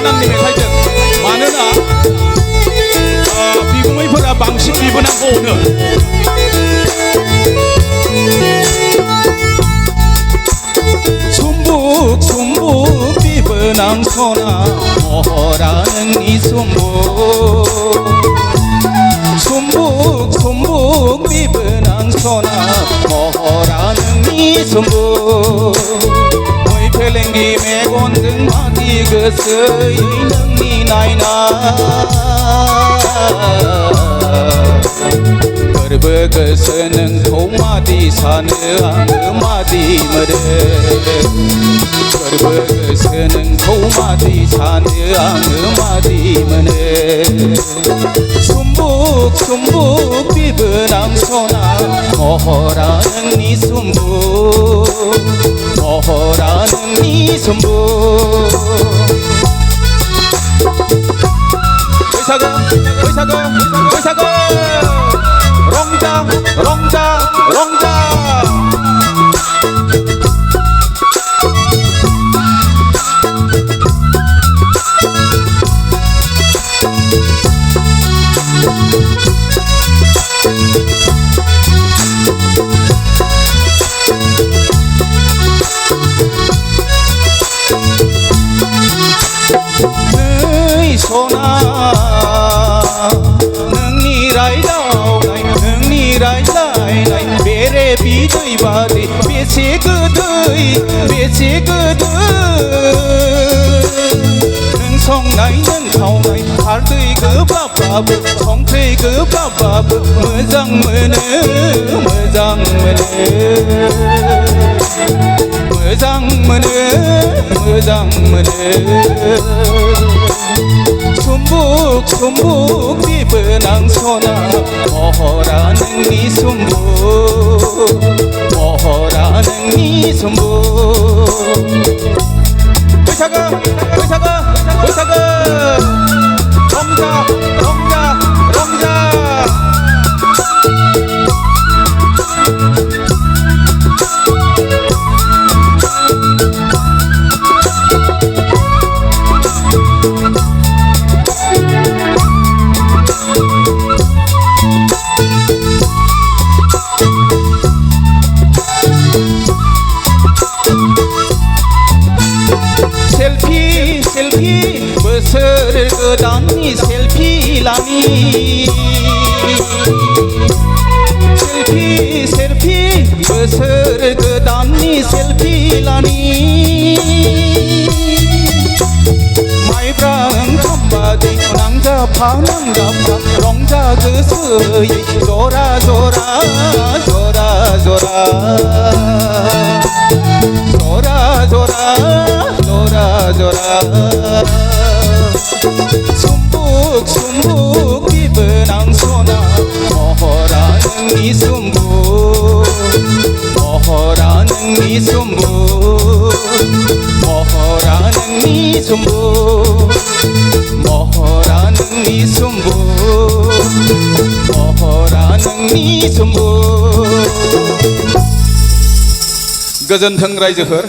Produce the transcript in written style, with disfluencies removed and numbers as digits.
नांनि मेथाइजों मानोना बिगुमैफोरा बांसिन बिबोनांखौ अनो सुम्बुक सुम्बुक बिबोनां सना महरा नोंनि सुम्बुक सुम्बुक सुम्बुक बिबोनां सना महरा नोंनि सुम्बुक मै फेलेंगि मेगनजों मादि गोसोयै नोंनि फोरबो गोसो नोंखौ मादि सानो आङो मादि मोनो फोरबो गोसो नोंखौ मादि सानो आङो मादि मोनो सुम्बुक सुम्बुक बिबोनां सना महरा नोंनि सुम्बुक महरा नोंनि सुम्बुक बैसागो बैसागो बैसागो रंजा रंजा रंजा सना नोंनि रायदावनाय नोंनि रायज्लायनाय बेरे बिदै बादै बेसे गोदै बेसे गोदै नों संनाय नों खावनाय खारदै गोबाबबाबो संख्रि गोबाबबाबो मोजां मोनो मोजां मोनो मोजां मोनो मोजां मोनो सुम्बुक सुम्बुक बिबोनां सना महरा नोंनि सुम्बुक महरा नोंनि सुम्बुक बैसागो बैसागो बैसागो रंजा रंजा रंजा सेल्फी सेल्फी बोसोर गोदाननि सेल्फी लानि सेल्फी सेल्फी बोसोर गोदाननि सेल्फी लानि माइब्रा ओंखाम बादि नांजाफा नांजाफा रंजा गोसोयै जरा जरा जरा जरा जरा जरा जरा जरा सुम्बुक सुम्बुक बिबोनां सना महरा नोंनि सुम्बुक महरा नोंनि सुम्बुक महरा नोंनि सुम्बुक महरा नोंनि सुम्बुक महरा नोंनि सुम्बुक गोजोन्थों रायजोफोर।